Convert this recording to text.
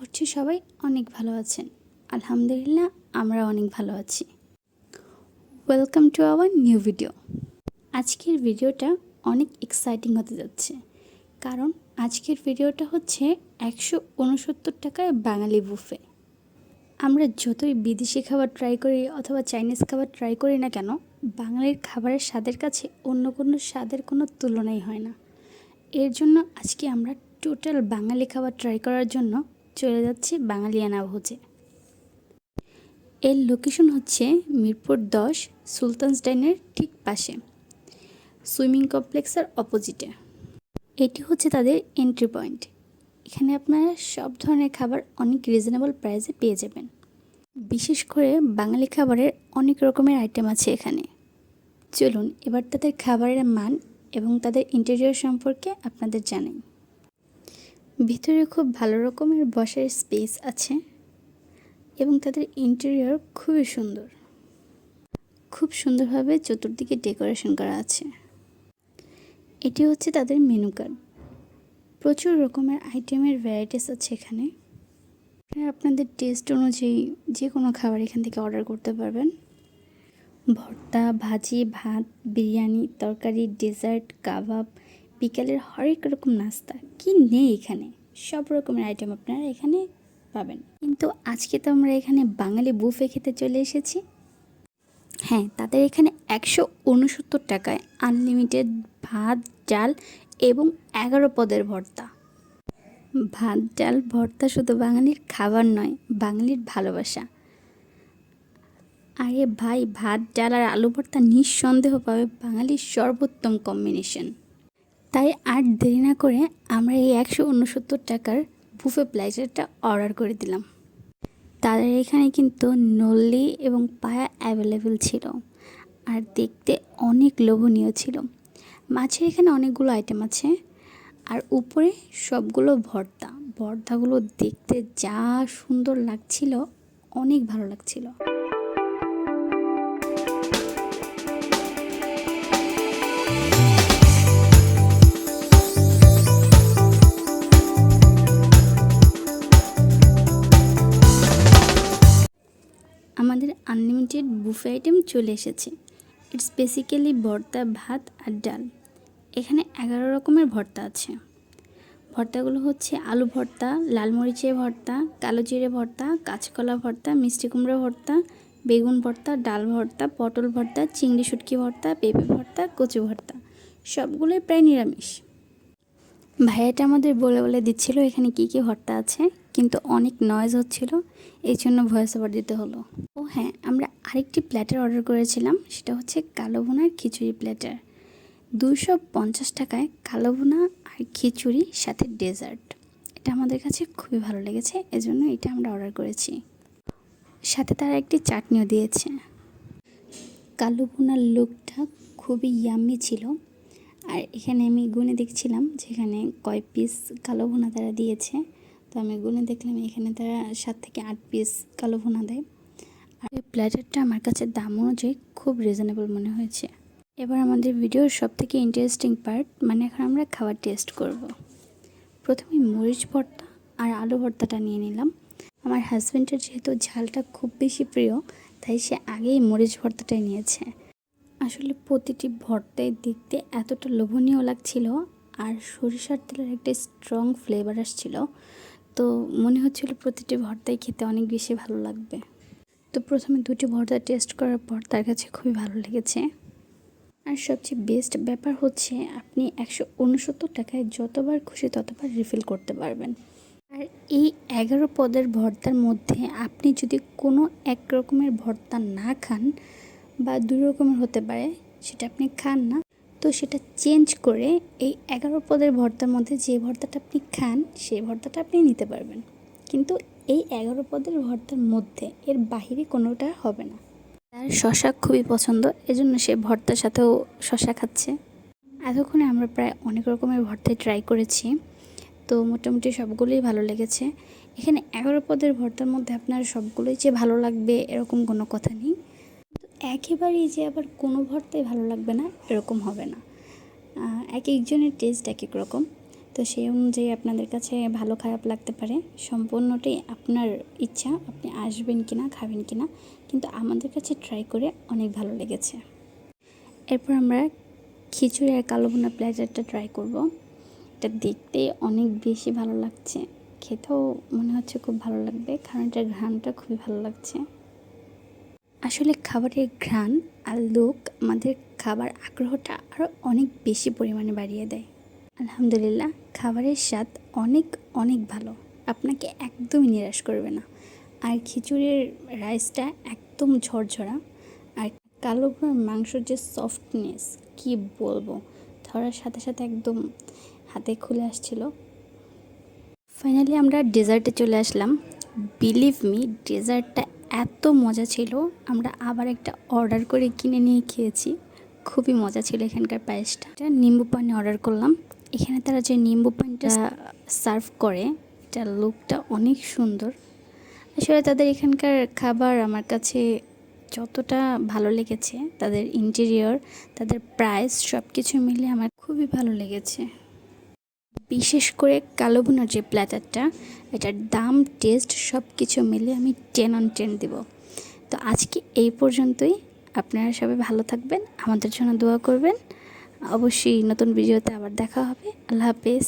করছি সবাই অনেক ভালো আছেন। আলহামদুলিল্লাহ আমরা অনেক ভালো আছি। Welcome to our new video. আজকের ভিডিওটা অনেক এক্সাইটিং হতে যাচ্ছে, কারণ আজকের ভিডিওটা হচ্ছে 169 টাকায় বাঙালি বুফে। আমরা যতই বিদেশি খাবার ট্রাই করি অথবা চাইনিজ খাবার ট্রাই করি না কেন, বাঙালির খাবারের স্বাদের কাছে অন্য কোনো স্বাদের কোনো তুলনাই হয় না। এর জন্য আজকে আমরা টোটাল বাঙালি খাবার ট্রাই করার জন্য চলে যাচ্ছি বাঙালিয়ানা ভোজে। এর লোকেশন হচ্ছে মিরপুর 10 সুলতানস ডাইনের ঠিক পাশে, সুইমিং কমপ্লেক্সের অপোজিটে। এটি হচ্ছে তাদের এন্ট্রি পয়েন্ট। এখানে আপনারা সব ধরনের খাবার অনেক রিজনেবল প্রাইসে পেয়ে যাবেন। বিশেষ করে বাঙালি খাবারের অনেক রকমের আইটেম আছে এখানে। চলুন এবার তাদের খাবারের মান এবং তাদের ইন্টেরিয়র সম্পর্কে আপনাদের জানাই। ভিতরে খুব ভালো রকমের বসার স্পেস আছে এবং তাদের ইন্টেরিয়র খুবই সুন্দর। খুব সুন্দরভাবে চতুর্দিকে ডেকোরেশন করা আছে। এটি হচ্ছে তাদের মেনু কার্ড। প্রচুর রকমের আইটেমের ভ্যারাইটিস আছে এখানে। আপনাদের টেস্ট অনুযায়ী যে কোনো খাবার এখান থেকে অর্ডার করতে পারবেন। ভর্তা, ভাজি, ভাত, বিরিয়ানি, তরকারি, ডেজার্ট, কাবাব, বিকালের হরেক রকম নাস্তা, কি নেই এখানে, সব রকমের আইটেম আপনারা এখানে পাবেন। কিন্তু আজকে তো আমরা এখানে বাঙালি বুফে খেতে চলে এসেছি। হ্যাঁ, তাদের এখানে 169 টাকায় আনলিমিটেড ভাত, ডাল এবং 11 পদের ভর্তা। ভাত, ডাল, ভর্তা শুধু বাঙালির খাবার নয়, বাঙালির ভালোবাসা। আরে ভাই, ভাত, ডাল আর আলু ভর্তা নিঃসন্দেহ পাবে বাঙালির সর্বোত্তম কম্বিনেশন। তাই আর দেরি না করে আমরা এই 169 টাকার বুফে প্লেটারটা অর্ডার করে দিলাম। তাদের এখানে কিন্তু নল্লি এবং পায়া অ্যাভেলেবেল ছিল, আর দেখতে অনেক লোভনীয় ছিল। মাছের এখানে অনেকগুলো আইটেম আছে, আর উপরে সবগুলো ভর্তাগুলো দেখতে যা সুন্দর লাগছিল, অনেক ভালো লাগছিল। আমাদের আনলিমিটেড বুফে আইটেম চলে এসেছে। ইটস বেসিক্যালি ভর্তা, ভাত আর ডাল। এখানে 11 রকমের ভর্তা আছে। ভর্তাগুলো হচ্ছে আলু ভর্তা, লাল মরিচের ভর্তা, কালো জিরে ভর্তা, কাঁচকলা ভর্তা, মিষ্টি কুমড়ো ভর্তা, বেগুন ভর্তা, ডাল ভর্তা, পটল ভর্তা, চিংড়ি শুটকি ভর্তা, পেঁপে ভর্তা, কচু ভর্তা। সবগুলোই প্রায় নিরামিষ। ভাইয়াটা আমাদের বলে বলে দিচ্ছিল এখানে কি কি ভর্তা আছে, কিন্তু অনেক নয়েজ হচ্ছিল, এই জন্য ভয়েস ওভার দিতে হলো। ও হ্যাঁ, আমরা আরেকটি প্ল্যাটার অর্ডার করেছিলাম, সেটা হচ্ছে কালো ভুনার খিচুড়ি প্ল্যাটার। 250 টাকায় কালো ভুনা আর খিচুড়ি সাথে ডেজার্ট। এটা আমাদের কাছে খুবই ভালো লেগেছে, এজন্য এটা আমরা অর্ডার করেছি। সাথে তারা একটি চাটনিও দিয়েছে। কালো ভুনার লুকটা খুবই ইয়াম্মি ছিল। আর এখানে আমি গুনে দেখছিলাম যেখানে কয় পিস কালো ভুনা তারা দিয়েছে। তো আমি গুনে দেখলাম এখানে তারা 7 থেকে 8 পিস কালো ভুনা দেয়। আর এই প্ল্যাটারটা আমার কাছে দাম অনুযায়ী খুব রিজনেবল মনে হয়েছে। এবার আমাদের ভিডিওর সব থেকে ইন্টারেস্টিং পার্ট, মানে এখন আমরা খাবার টেস্ট করব। প্রথমে মরিচ ভর্তা আর আলু ভর্তাটা নিয়ে নিলাম। আমার হাজব্যান্ডের যেহেতু ঝালটা খুব বেশি প্রিয়, তাই সে আগেই মরিচ ভর্তাটাই নিয়েছে। আসলে প্রতিটি ভর্তায় দেখতে এতটা লোভনীয় লাগছিল, আর সরিষার তেলের একটা স্ট্রং ফ্লেভার আসছিল, তো মনে হচ্ছিল প্রতিটি ভর্তাই খেতে অনেক বেশি ভালো লাগবে। তো প্রথমে 2টি ভর্তা টেস্ট করার পর তার কাছে খুবই ভালো লেগেছে। আর সবচেয়ে বেস্ট ব্যাপার হচ্ছে আপনি 169 টাকায় যতবার খুশি ততবার রিফিল করতে পারবেন। আর এই 11 পদের ভর্তার মধ্যে আপনি যদি কোনো এক রকমের ভর্তা না খান, বা 2 রকমের হতে পারে, সেটা আপনি খান না, তো সেটা চেঞ্জ করে এই 11 পদের ভর্তার মধ্যে যে ভর্তাটা আপনি খান সেই ভর্তাটা আপনি নিতে পারবেন। কিন্তু এই 11 পদের ভর্তার মধ্যে এর বাহিরে কোনোটা হবে না। তার শশা খুবই পছন্দ, এজন্য সে ভর্তার সাথেও শশা খাচ্ছে। এতক্ষণে আমরা প্রায় অনেক রকমের ভর্তাই ট্রাই করেছি, তো মোটামুটি সবগুলোই ভালো লেগেছে। এখানে 11 পদের ভর্তার মধ্যে আপনার সবগুলোই যে ভালো লাগবে এরকম কোনো কথা নেই। একেবারেই যে আবার কোনো ভর্তাই ভালো লাগবে না এরকম হবে না। এক একজনের টেস্ট এক এক রকম। তো সেই অনুযায়ী আপনাদের কাছে ভালো খারাপ লাগতে পারে, সম্পূর্ণটাই আপনার ইচ্ছা, আপনি আসবেন কি না, খাবেন কি না, কিন্তু আমাদের কাছে ট্রাই করে অনেক ভালো লেগেছে। এরপর আমরা খিচুড়ি আর কালো ভুনা প্ল্যাটারটা ট্রাই করব। এটা দেখতে অনেক বেশি ভালো লাগছে, খেতেও মনে হচ্ছে খুব ভালো লাগবে, কারণ এটার ঘ্রাণটা খুবই ভালো লাগছে। আসলে খাবারের ঘ্রাণ আর লুক আমাদের খাবার আগ্রহটা আরও অনেক বেশি পরিমাণে বাড়িয়ে দেয়। আলহামদুলিল্লাহ, খাবারের স্বাদ অনেক অনেক ভালো, আপনাকে একদমই নিরাশ করবে না। আর খিচুড়ির রাইসটা একদম ঝরঝরা, আর কালো ভুনার মাংসর যে সফটনেস কি বলবো, ধরার সাথে সাথে একদম হাতে খুলে আসছিল। ফাইনালি আমরা ডেজার্টে চলে আসলাম। বিলিভ মি, ডেজার্টটা এত মজা ছিল, আমরা আবার একটা অর্ডার করে কিনে নিয়ে খেয়েছি। খুবই মজা ছিল এখানকার পায়েসটা। এটা নিম্বু পানি অর্ডার করলাম। এখানে তারা যে নিম্বু পানিটা সার্ভ করে, এটার লুকটা অনেক সুন্দর। আসলে তাদের এখানকার খাবার আমার কাছে যতটা ভালো লেগেছে, তাদের ইন্টেরিয়র, তাদের প্রাইস সব কিছু মিলে আমার খুবই ভালো লেগেছে। বিশেষ করে কালো ভুনার যে প্ল্যাটারটা, এটার দাম, টেস্ট সব কিছু মিলে আমি 10 on 10 দেব। তো আজকে এই পর্যন্তই। আপনারা সবাই ভালো থাকবেন, আমাদের জন্য দোয়া করবেন। অবশ্যই নতুন ভিডিওতে আবার দেখা হবে। আল্লাহ হাফেজ।